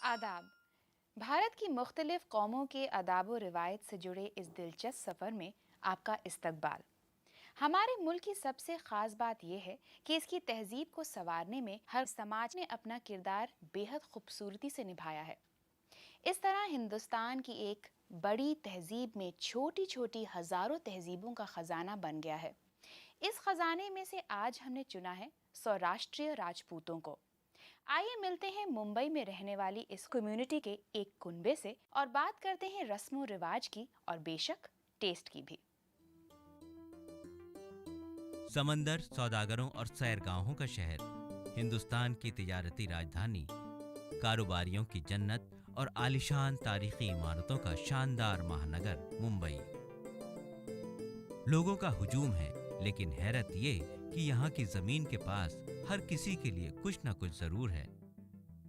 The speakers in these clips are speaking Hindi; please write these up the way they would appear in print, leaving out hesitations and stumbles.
आदाब। भारत की मुख्तलिफ कौमों के आदाब व रिवायत से जुड़े इस दिलचस्प सफ़र में आपका इस्तकबाल। हमारे मुल्क की सबसे ख़ास बात यह है कि इसकी तहजीब को संवारने में हर समाज ने अपना किरदार बेहद खूबसूरती से निभाया है। इस तरह हिंदुस्तान की एक बड़ी तहजीब में छोटी छोटी हज़ारों तहजीबों का ख़जाना बन गया है। इस खजाने में से आज हमने चुना है सौराष्ट्रीय राजपूतों को। आइए मिलते हैं मुंबई में रहने वाली इस कम्युनिटी के एक कुनबे से और बात करते हैं रस्मों रिवाज की और बेशक टेस्ट की भी। समंदर, सौदागरों और सैरगाहों का शहर, हिंदुस्तान की तिजारती राजधानी, कारोबारियों की जन्नत और आलिशान तारीखी इमारतों का शानदार महानगर मुंबई। लोगों का हुजूम है, लेकिन हैरत ये कि यहाँ की जमीन के पास हर किसी के लिए कुछ न कुछ जरूर है।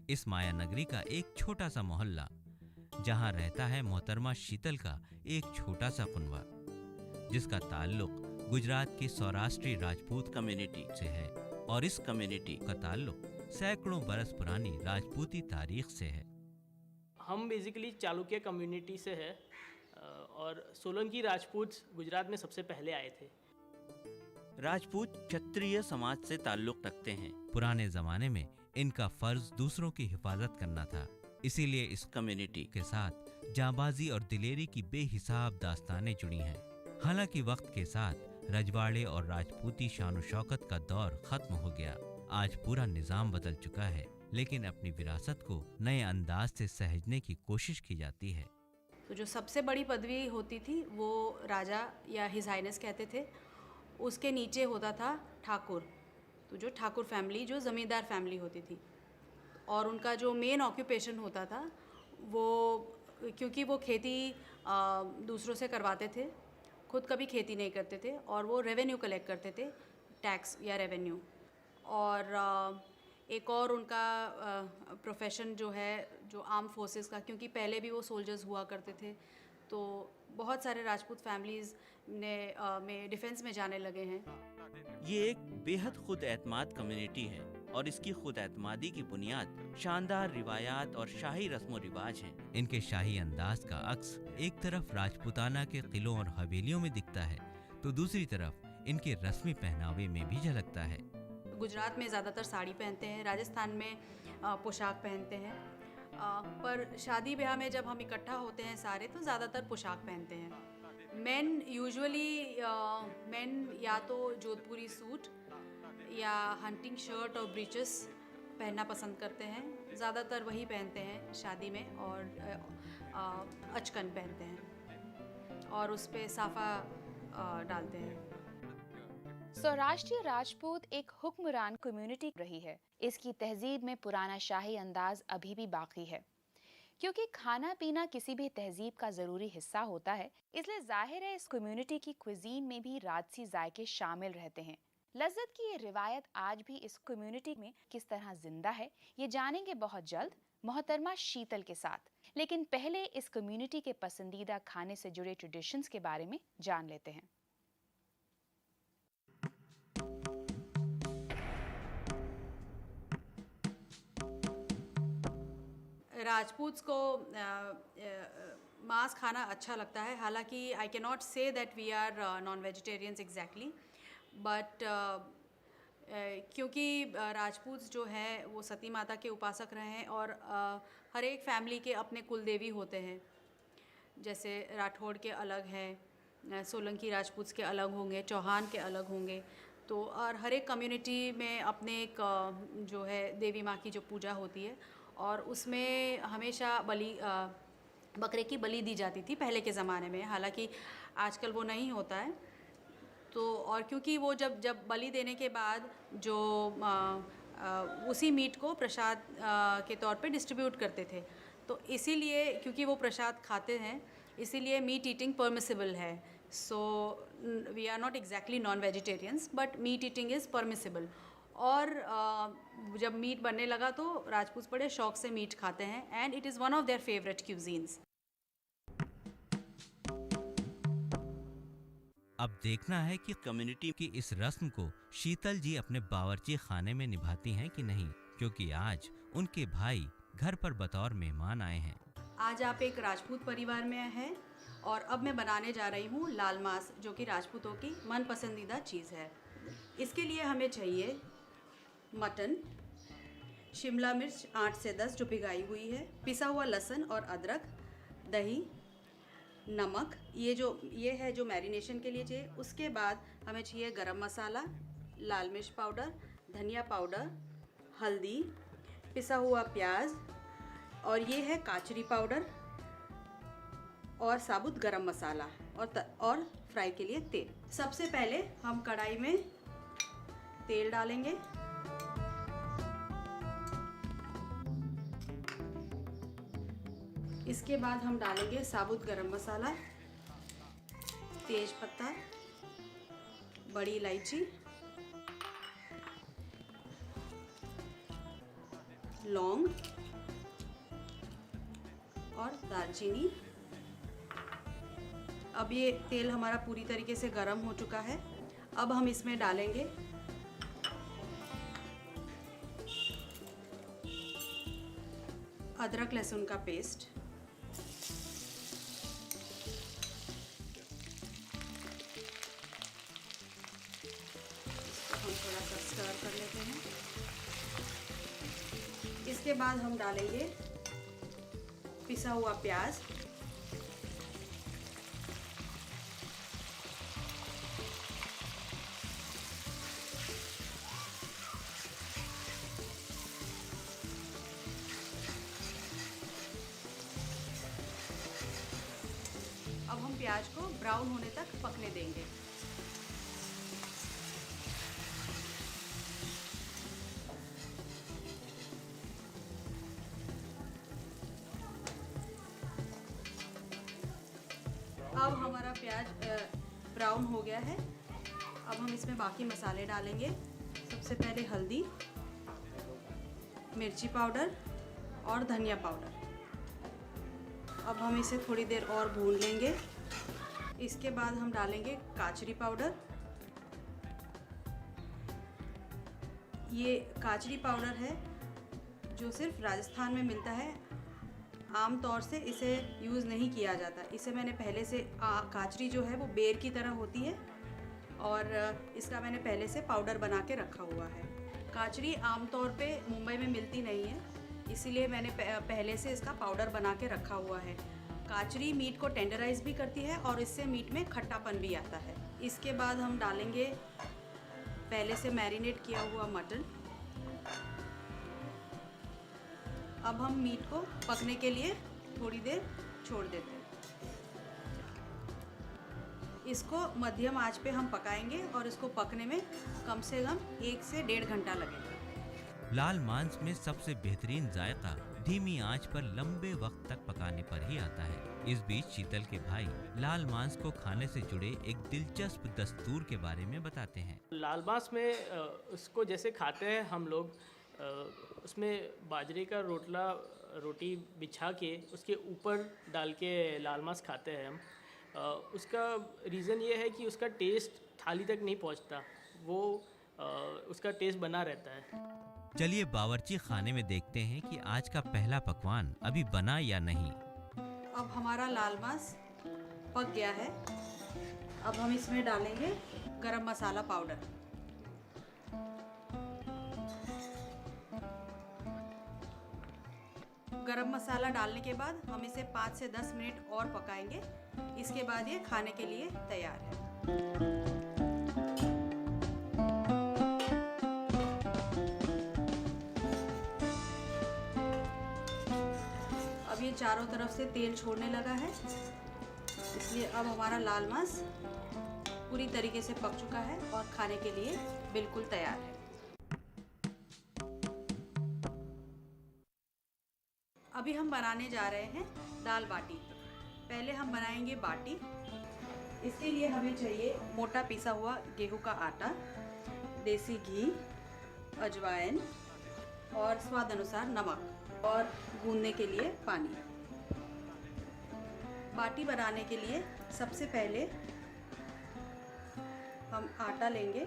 इस माया नगरी का एक छोटा सा मोहल्ला, जहाँ रहता है मोहतरमा शीतल का एक छोटा सा कुनबा, जिसका ताल्लुक गुजरात की सौराष्ट्रीय राजपूत कम्युनिटी से है और इस कम्युनिटी का ताल्लुक सैकड़ों बरस पुरानी राजपूती तारीख से है। हम बेसिकली चालुक्य कम्युनिटी से है और सोलंकी राजपूत गुजरात में सबसे पहले आए थे। राजपूत क्षत्रिय समाज से ताल्लुक रखते हैं। पुराने जमाने में इनका फर्ज दूसरों की हिफाजत करना था, इसीलिए इस कम्युनिटी के साथ जाबाजी और दिलेरी की बेहिसाब दास्तानें जुड़ी हैं। हालांकि वक्त के साथ रजवाड़े और राजपूती शान शौकत का दौर खत्म हो गया। आज पूरा निजाम बदल चुका है, लेकिन अपनी विरासत को नए अंदाज से सहेजने की कोशिश की जाती है। तो जो सबसे बड़ी पदवी होती थी वो राजा या हिज हाइनेस कहते थे। उसके नीचे होता था ठाकुर, तो जो ठाकुर फैमिली, जो ज़मींदार फैमिली होती थी, और उनका जो मेन ऑक्यूपेशन होता था वो, क्योंकि वो खेती दूसरों से करवाते थे, खुद कभी खेती नहीं करते थे, और वो रेवेन्यू कलेक्ट करते थे, टैक्स या रेवेन्यू। और एक और उनका प्रोफेशन जो है, जो आर्म फोर्सेस का, क्योंकि पहले भी वो सोल्जर्स हुआ करते थे, तो बहुत सारे राजपूत फैमिलीज़ में डिफेंस में जाने लगे हैं। ये एक बेहद खुद एतमाद कम्युनिटी है और इसकी खुद एतमादी की बुनियाद शानदार रिवायात और शाही रस्मों रिवाज हैं। इनके शाही अंदाज का अक्स एक तरफ राजपूताना के किलों और हवेलियों में दिखता है, तो दूसरी तरफ इनके रस्मी पहनावे में भी झलकता है। गुजरात में ज़्यादातर साड़ी पहनते हैं, राजस्थान में पोशाक पहनते हैं, पर शादी ब्याह में जब हम इकट्ठा होते हैं सारे, तो ज़्यादातर पोशाक पहनते हैं। मेन या तो जोधपुरी सूट या हंटिंग शर्ट और ब्रीचेस पहनना पसंद करते हैं, ज़्यादातर वही पहनते हैं शादी में, और अचकन पहनते हैं और उस पर साफ़ा डालते हैं। सौराष्ट्रीय राजपूत एक हुक्मरान कम्युनिटी रही है। इसकी तहजीब में पुराना शाही अंदाज अभी भी बाकी है। क्योंकि खाना पीना किसी भी तहजीब का जरूरी हिस्सा होता है, इसलिए जाहिर है इस कम्युनिटी की क्विजीन में भी राजसी जायके शामिल रहते हैं। लज्जत की ये रिवायत आज भी इस कम्युनिटी में किस तरह जिंदा है, ये जानेंगे बहुत जल्द मोहतरमा शीतल के साथ। लेकिन पहले इस कम्युनिटी के पसंदीदा खाने से जुड़े ट्रेडिशंस के बारे में जान लेते हैं। राजपूत्स को मांस खाना अच्छा लगता है। हालांकि I can not say that we are non vegetarians exactly, but क्योंकि राजपूत्स जो हैं वो सती माता के उपासक रहे हैं, और हर एक फैमिली के अपने कुल देवी होते हैं। जैसे राठौड़ के अलग हैं, सोलंकी राजपूत्स के अलग होंगे, चौहान के अलग होंगे, तो और हर एक कम्युनिटी में अपने एक जो है देवी माँ की जो पूजा होती है, और उसमें हमेशा बकरे की बलि दी जाती थी पहले के ज़माने में। हालांकि आजकल वो नहीं होता है। तो और क्योंकि वो जब बलि देने के बाद जो उसी मीट को प्रसाद के तौर पे डिस्ट्रीब्यूट करते थे, तो इसीलिए क्योंकि वो प्रसाद खाते हैं, इसीलिए मीट ईटिंग परमिसिबल है। So we are not exactly non vegetarians, but meat eating is permissible. और जब मीट बनने लगा तो राजपूत बड़े शौक से मीट खाते हैं, and it is one of their favourite cuisines. अब देखना है कि कम्युनिटी की इस रस्म को शीतल जी अपने बावर्ची खाने में निभाती हैं कि नहीं, क्योंकि आज उनके भाई घर पर बतौर मेहमान आए हैं। आज आप एक राजपूत परिवार में हैं और अब मैं बनाने जा रही हूँ लाल मांस, जो कि राजपूतों की मन पसंदीदा चीज़ है। इसके लिए हमें चाहिए मटन, शिमला मिर्च 8 से 10 जो भिगाई हुई है, पिसा हुआ लहसुन और अदरक, दही, नमक, ये है जो मैरिनेशन के लिए चाहिए। उसके बाद हमें चाहिए गरम मसाला, लाल मिर्च पाउडर, धनिया पाउडर, हल्दी, पिसा हुआ प्याज, और ये है काचरी पाउडर और साबुत गरम मसाला, और फ्राई के लिए तेल। सबसे पहले हम कढ़ाई में तेल डालेंगे। इसके बाद हम डालेंगे साबुत गरम मसाला, तेज पत्ता, बड़ी इलायची, लौंग और दालचीनी। अब ये तेल हमारा पूरी तरीके से गरम हो चुका है। अब हम इसमें डालेंगे अदरक लहसुन का पेस्ट, हम थोड़ा सा स्टर कर लेते हैं। इसके बाद हम डालेंगे पिसा हुआ प्याज, अब हम प्याज को ब्राउन होने तक पकने देंगे। अब हमारा प्याज ब्राउन हो गया है। अब हम इसमें बाकी मसाले डालेंगे। सबसे पहले हल्दी, मिर्ची पाउडर और धनिया पाउडर। अब हम इसे थोड़ी देर और भून लेंगे। इसके बाद हम डालेंगे काचरी पाउडर। ये काचरी पाउडर है जो सिर्फ राजस्थान में मिलता है। आम तौर से इसे यूज़ नहीं किया जाता। इसे मैंने पहले से काचरी जो है वो बेर की तरह होती है और इसका मैंने पहले से पाउडर बना के रखा हुआ है। काचरी आमतौर पे मुंबई में मिलती नहीं है, इसीलिए मैंने पहले से इसका पाउडर बना के रखा हुआ है। काचरी मीट को टेंडराइज भी करती है और इससे मीट में खट्टापन भी आता है। इसके बाद हम डालेंगे पहले से मैरिनेट किया हुआ मटन। अब हम मीट को पकने के लिए थोड़ी देर छोड़ देते हैं। इसको मध्यम आंच पे हम पकाएंगे और इसको पकने में कम से कम 1 से 1.5 घंटा लगेगा। लाल मांस में सबसे बेहतरीन जायका धीमी आंच पर लंबे वक्त तक पकाने पर ही आता है। इस बीच शीतल के भाई लाल मांस को खाने से जुड़े एक दिलचस्प दस्तूर के बारे में बताते हैं। लाल मांस में उसको जैसे खाते हैं हम लोग, उसमें बाजरे का रोटी बिछा के उसके ऊपर डाल के लाल मांस खाते हैं हम। उसका रीज़न ये है कि उसका टेस्ट थाली तक नहीं पहुंचता, वो उसका टेस्ट बना रहता है। चलिए बावर्ची खाने में देखते हैं कि आज का पहला पकवान अभी बना या नहीं। अब हमारा लाल मांस पक गया है। अब हम इसमें डालेंगे गरम मसाला पाउडर। गरम मसाला डालने के बाद हम इसे 5 से 10 मिनट और पकाएंगे। इसके बाद ये खाने के लिए तैयार है। अब ये चारों तरफ से तेल छोड़ने लगा है, इसलिए अब हमारा लाल मांस पूरी तरीके से पक चुका है और खाने के लिए बिल्कुल तैयार है। अभी हम बनाने जा रहे हैं दाल बाटी। पहले हम बनाएंगे बाटी। इसके लिए हमें चाहिए मोटा पिसा हुआ गेहूं का आटा, देसी घी, अजवाइन और स्वाद अनुसार नमक और गूंदने के लिए पानी। बाटी बनाने के लिए सबसे पहले हम आटा लेंगे।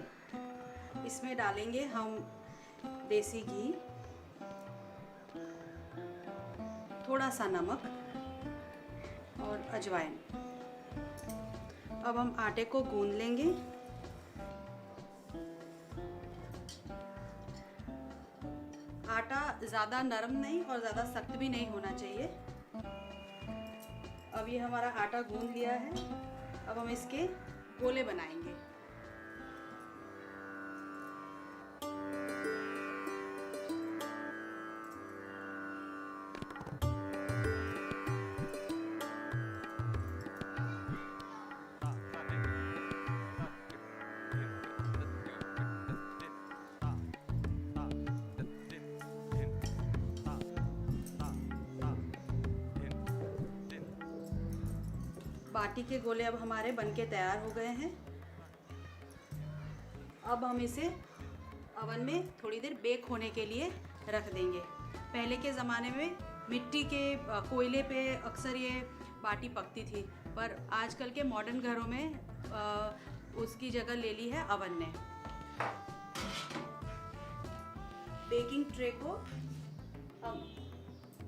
इसमें डालेंगे हम देसी घी, थोड़ा सा नमक और अजवाइन। अब हम आटे को गूंद लेंगे। आटा ज़्यादा नरम नहीं और ज़्यादा सख्त भी नहीं होना चाहिए। अब ये हमारा आटा गूंद लिया है। अब हम इसके गोले बनाएंगे। बाटी के गोले अब हमारे बनके तैयार हो गए हैं। अब हम इसे अवन में थोड़ी देर बेक होने के लिए रख देंगे। पहले के ज़माने में मिट्टी के कोयले पे अक्सर ये बाटी पकती थी, पर आजकल के मॉडर्न घरों में उसकी जगह ले ली है अवन ने। बेकिंग ट्रे को हम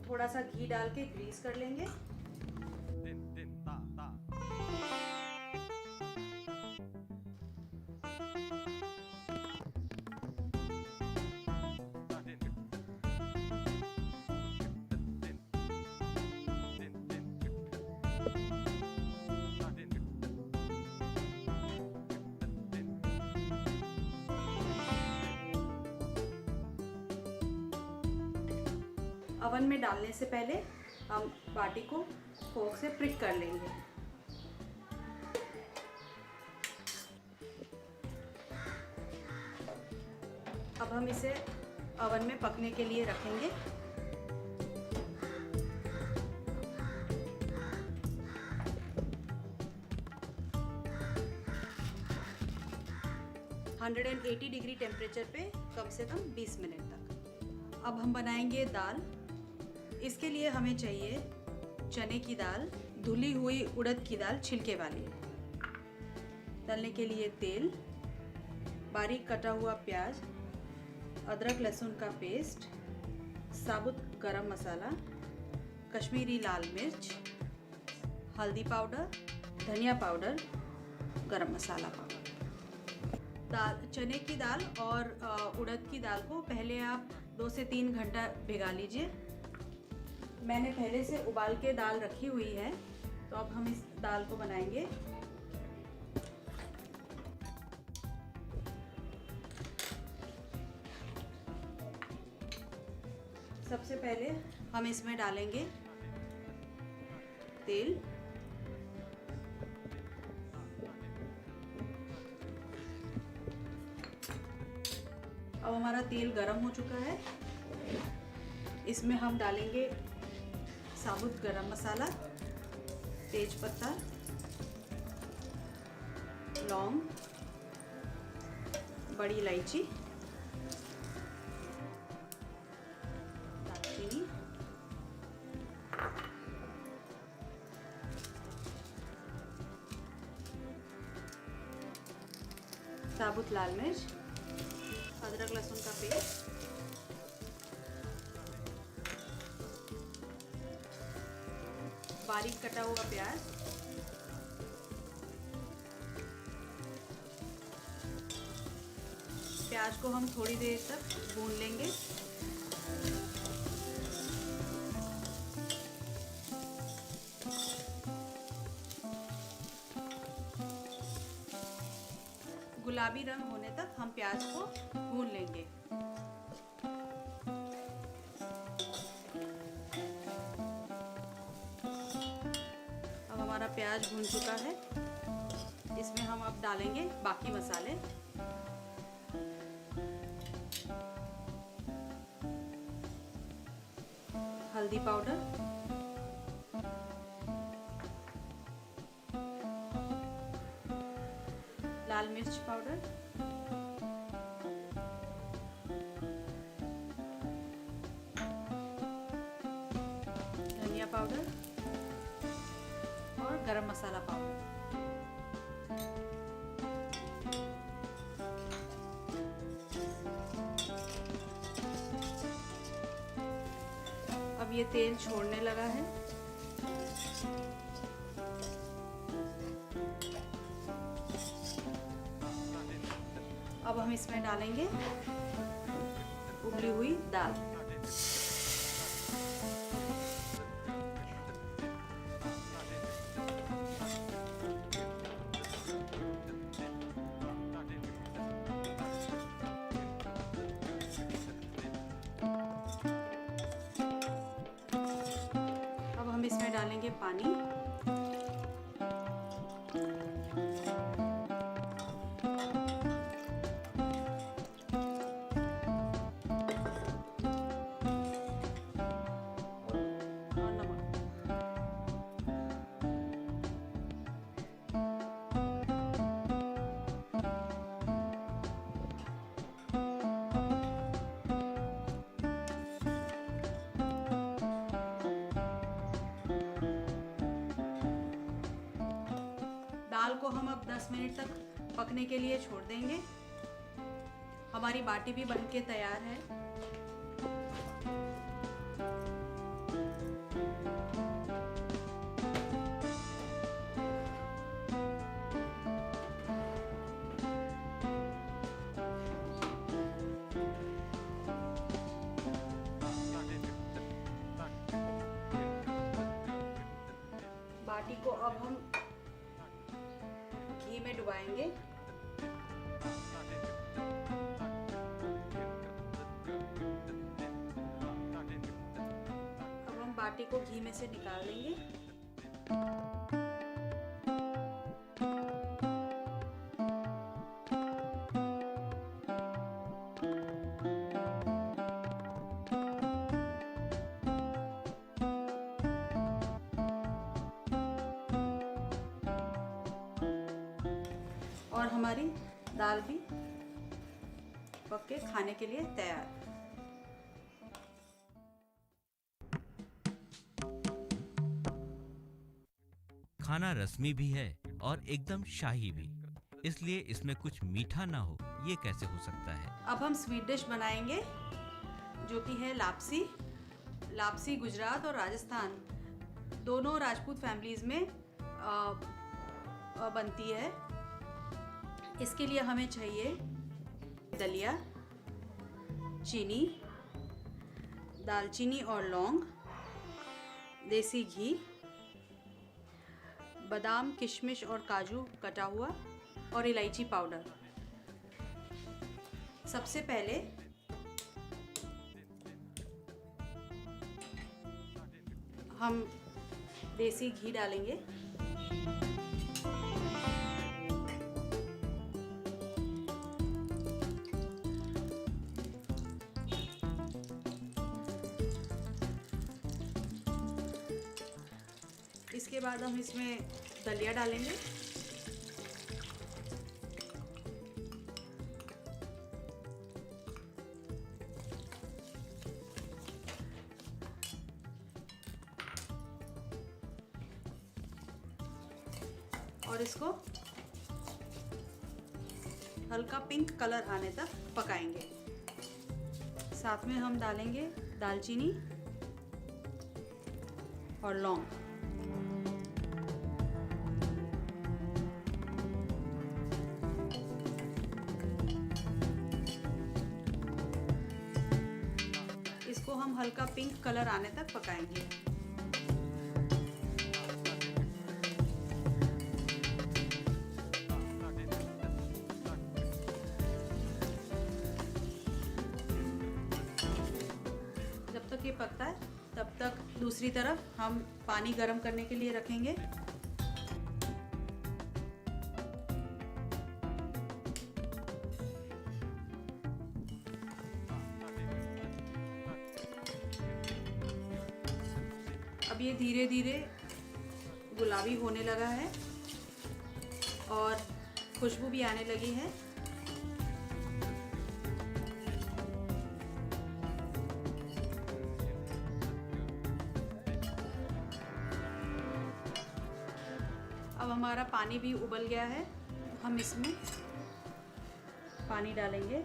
थोड़ा सा घी डाल के ग्रीस कर लेंगे। अवन में डालने से पहले हम बाटी को फोर्क से प्रिक कर लेंगे। अब हम इसे अवन में पकने के लिए रखेंगे। डिग्री टेम्परेचर पे कम से कम 20 मिनट तक। अब हम बनाएंगे दाल। इसके लिए हमें चाहिए चने की दाल, धुली हुई उड़द की दाल छिलके वाली, तलने के लिए तेल, बारीक कटा हुआ प्याज, अदरक लहसुन का पेस्ट, साबुत गरम मसाला, कश्मीरी लाल मिर्च, हल्दी पाउडर, धनिया पाउडर, गरम मसाला पाउडर। दाल, चने की दाल और उड़द की दाल को पहले आप 2 से 3 घंटा भिगा लीजिए। मैंने पहले से उबाल के दाल रखी हुई है, तो अब हम इस दाल को बनाएंगे। सबसे पहले हम इसमें डालेंगे तेल। अब हमारा तेल गरम हो चुका है। इसमें हम डालेंगे साबुत गरम मसाला, तेज पत्ता, लौंग, बड़ी इलायची, दालचीनी, साबुत लाल मिर्च, अदरक लहसुन का पेस्ट, बारीक कटा हुआ प्याज, प्याज को हम थोड़ी देर तक भून लेंगे। गुलाबी रंग होने तक हम प्याज को भून लेंगे। अब हमारा प्याज भून चुका है। इसमें हम अब डालेंगे बाकी मसाले। हल्दी पाउडर, लाल मिर्च पाउडर, धनिया पाउडर और गरम मसाला पाउडर। अब अब ये तेल छोड़ने लगा है। अब हम इसमें डालेंगे उबली हुई दाल। अब हम इसमें डालेंगे पानी। और नमक। दाल को हम अब 10 मिनट तक पकने के लिए छोड़ देंगे। हमारी बाटी भी बनके तैयार है। बाटी को अब हम घी में डुबाएंगे। अब हम बाटी को घी में से निकाल लेंगे। और हमारी दाल भी पक के खाने के लिए तैयार। खाना रस्मी भी है और एकदम शाही भी, इसलिए इसमें कुछ मीठा ना हो ये कैसे हो सकता है। अब हम स्वीट डिश बनाएंगे जो कि है लापसी। लापसी गुजरात और राजस्थान दोनों राजपूत फैमिलीज में बनती है। इसके लिए हमें चाहिए दलिया, चीनी, दालचीनी और लौंग, देसी घी, बादाम, किशमिश और काजू कटा हुआ और इलायची पाउडर। सबसे पहले हम देसी घी डालेंगे। इसके बाद हम इसमें दलिया डालेंगे। और इसको हल्का पिंक कलर आने तक पकाएंगे। साथ में हम डालेंगे दालचीनी और लौंग। इसको हम हल्का पिंक कलर आने तक पकाएंगे। जब तक ये पकता है तब तक दूसरी तरफ हम पानी गर्म करने के लिए रखेंगे। अब ये धीरे धीरे गुलाबी होने लगा है और खुशबू भी आने लगी है। अब हमारा पानी भी उबल गया है। हम इसमें पानी डालेंगे।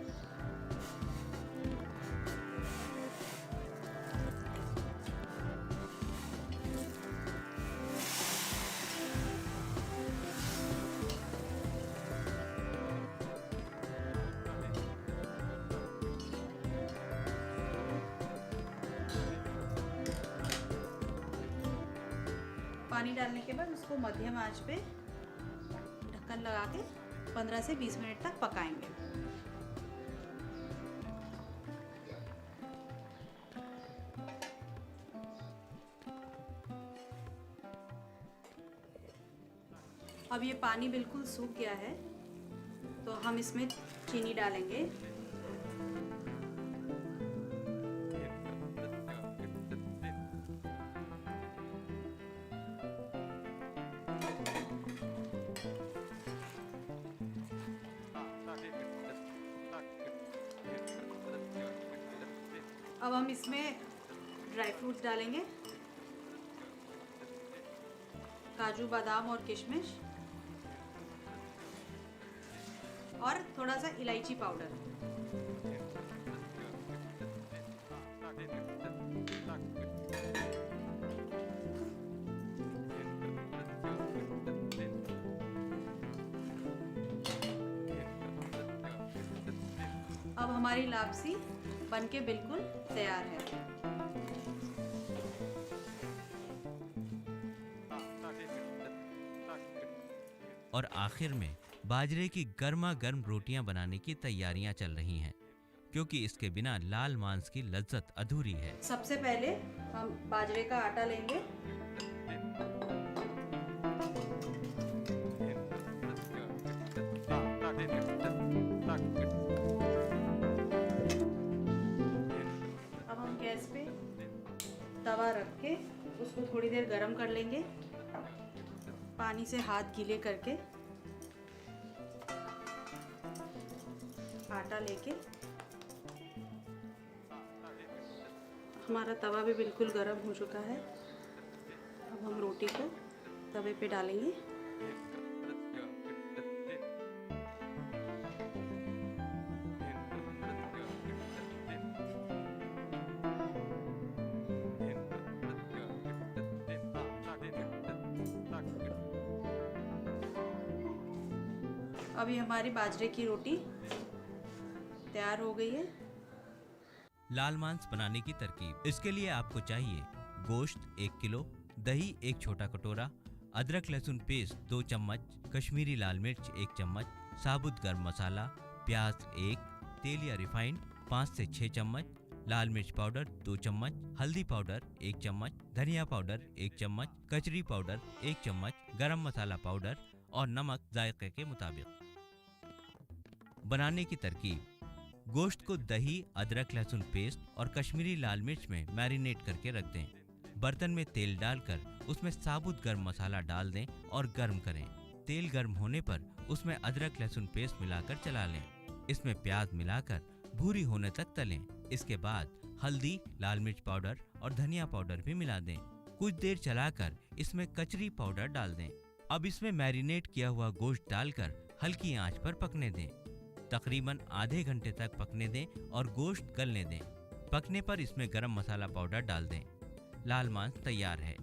पानी डालने के बाद उसको मध्यम आंच पे ढक्कन लगा के 15 से 20 मिनट तक पकाएंगे। अब ये पानी बिल्कुल सूख गया है, तो हम इसमें चीनी डालेंगे। अब हम इसमें ड्राई फ्रूट्स डालेंगे, काजू बादाम और किशमिश, और थोड़ा सा इलायची पाउडर। अब हमारी लापसी बनके बिल्कुल तैयार है। और आखिर में बाजरे की गर्मा गर्म रोटियां बनाने की तैयारियां चल रही हैं, क्योंकि इसके बिना लाल मांस की लज्जत अधूरी है। सबसे पहले हम बाजरे का आटा लेंगे। अब हम गैस पे तवा रख के उसको थोड़ी देर गरम कर लेंगे, पानी से हाथ गीले करके। आटा लेके हमारा तवा भी बिल्कुल गरम हो चुका है। अब हम रोटी को तवे पे डालेंगे। अभी हमारी बाजरे की रोटी तैयार हो गई है। लाल मांस बनाने की तरकीब। इसके लिए आपको चाहिए गोश्त 1 किलो, दही 1 छोटा कटोरा, अदरक लहसुन पेस्ट 2 चम्मच, कश्मीरी लाल मिर्च 1 चम्मच, साबुत गर्म मसाला, प्याज 1, तेल या रिफाइंड 5 से 6 चम्मच, लाल मिर्च पाउडर 2 चम्मच, हल्दी पाउडर 1 चम्मच, धनिया पाउडर 1 चम्मच, कचरी पाउडर 1 चम्मच, गरम मसाला पाउडर और नमक जायके के मुताबिक। बनाने की तरकीब। गोश्त को दही, अदरक लहसुन पेस्ट और कश्मीरी लाल मिर्च में मैरिनेट करके रख दें। बर्तन में तेल डालकर उसमें साबुत गर्म मसाला डाल दें और गर्म करें। तेल गर्म होने पर उसमें अदरक लहसुन पेस्ट मिलाकर चला लें। इसमें प्याज मिलाकर भूरी होने तक तलें। इसके बाद हल्दी, लाल मिर्च पाउडर और धनिया पाउडर भी मिला दें। कुछ देर चलाकर इसमें कचरी पाउडर डाल दें। अब इसमें मैरिनेट किया हुआ गोश्त डालकर हल्की आंच पर पकने दें। तकरीबन आधे घंटे तक पकने दें और गोश्त गलने दें। पकने पर इसमें गरम मसाला पाउडर डाल दें। लाल मांस तैयार है।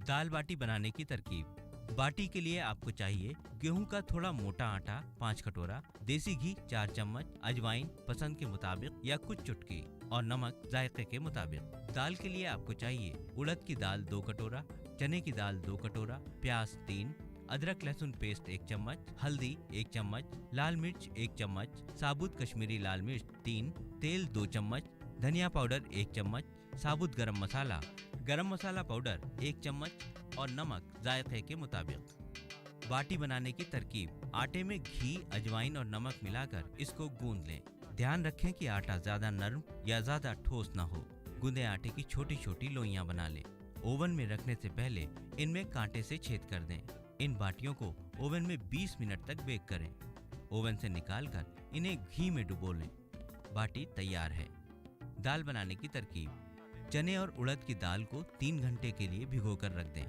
दाल बाटी बनाने की तरकीब। बाटी के लिए आपको चाहिए गेहूं का थोड़ा मोटा आटा 5 कटोरा, देसी घी 4 चम्मच, अजवाइन पसंद के मुताबिक या कुछ चुटकी और नमक जायके के मुताबिक। दाल के लिए आपको चाहिए उड़द की दाल 2 कटोरा, चने की दाल 2 कटोरा, प्याज 3, अदरक लहसुन पेस्ट 1 चम्मच, हल्दी 1 चम्मच, लाल मिर्च 1 चम्मच, साबुत कश्मीरी लाल मिर्च 3, तेल 2 चम्मच, धनिया पाउडर 1 चम्मच, साबुत गरम मसाला पाउडर 1 चम्मच और नमक जायके के मुताबिक। बाटी बनाने की तरकीब। आटे में घी, अजवाइन और नमक मिलाकर इसको गूंद लें। ध्यान रखें कि आटा ज्यादा नरम या ज्यादा ठोस न हो। गूंदे आटे की छोटी छोटी लोइयां बना लें। ओवन में रखने से पहले इनमें कांटे से छेद कर दें। इन बाटियों को ओवन में 20 मिनट तक बेक करें। ओवन से निकालकर इन्हें घी में डुबो लें। बाटी तैयार है। दाल बनाने की तरकीब। चने और उड़द की दाल को 3 घंटे के लिए भिगो कर रख दें।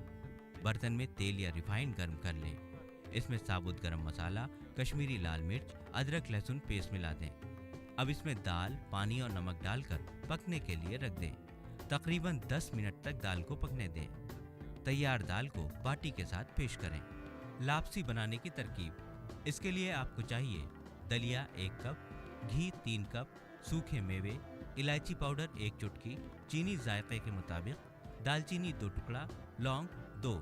बर्तन में तेल या रिफाइंड गर्म कर लें। इसमें साबुत गरम मसाला, कश्मीरी लाल मिर्च, अदरक लहसुन पेस्ट मिला दें। अब इसमें दाल, पानी और नमक डालकर पकने के लिए रख दें। तकरीबन 10 मिनट तक दाल को पकने दें। तैयार दाल को बाटी के साथ पेश करें। लापसी बनाने की तरकीब। इसके लिए आपको चाहिए दलिया 1 कप, घी 3 कप, सूखे मेवे, इलायची पाउडर 1 चुटकी, चीनी जायके के मुताबिक, दालचीनी 2 टुकड़ा, लौंग 2.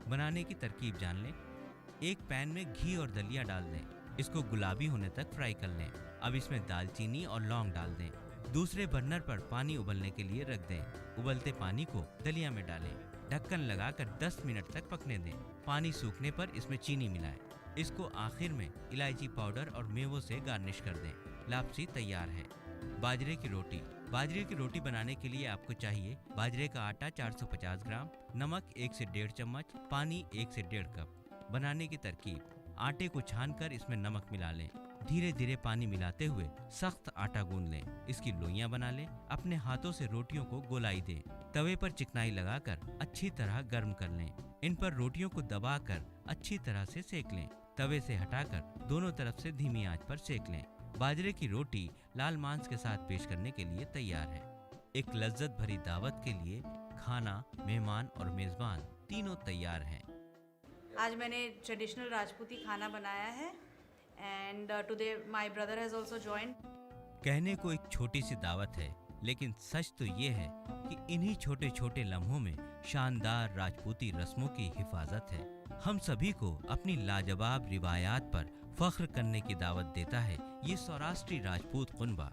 बनाने की तरकीब जान लें। एक पैन में घी और दलिया डाल दें। इसको गुलाबी होने तक फ्राई कर लें। अब इसमें दालचीनी और लौंग डाल दें। दूसरे बर्नर पर पानी उबलने के लिए रख दें। उबलते पानी को दलिया में डालें। ढक्कन लगाकर 10 मिनट तक पकने दें। पानी सूखने पर इसमें चीनी मिलाएं। इसको आखिर में इलायची पाउडर और मेवों से गार्निश कर दें। लापसी तैयार है। बाजरे की रोटी। बाजरे की रोटी बनाने के लिए आपको चाहिए बाजरे का आटा 450 ग्राम, नमक 1 से 1.5 चम्मच, पानी 1 से 1.5 कप। बनाने की तरकीब: आटे को छानकर इसमें नमक मिला लें। धीरे धीरे पानी मिलाते हुए सख्त आटा गूंद लें। इसकी लोइयां बना लें। अपने हाथों से रोटियों को गोलाई दें। तवे पर चिकनाई लगाकर अच्छी तरह गर्म कर लें। इन पर रोटियों को दबाकर अच्छी तरह से सेक लें। तवे से हटाकर दोनों तरफ से धीमी आंच पर सेक लें। बाजरे की रोटी लाल मांस के साथ पेश करने के लिए तैयार है। एक लज्जत भरी दावत के लिए खाना, मेहमान और मेजबान तीनों तैयार हैं। आज मैंने ट्रेडिशनल राजपूती खाना बनाया है and today my brother has also joined. कहने को एक छोटी सी दावत है, लेकिन सच तो ये है कि इन्हीं छोटे छोटे लम्हों में शानदार राजपूती रस्मों की हिफाजत है। हम सभी को अपनी लाजवाब रिवायात पर फख्र करने की दावत देता है ये सौराष्ट्री राजपूत कुनबा।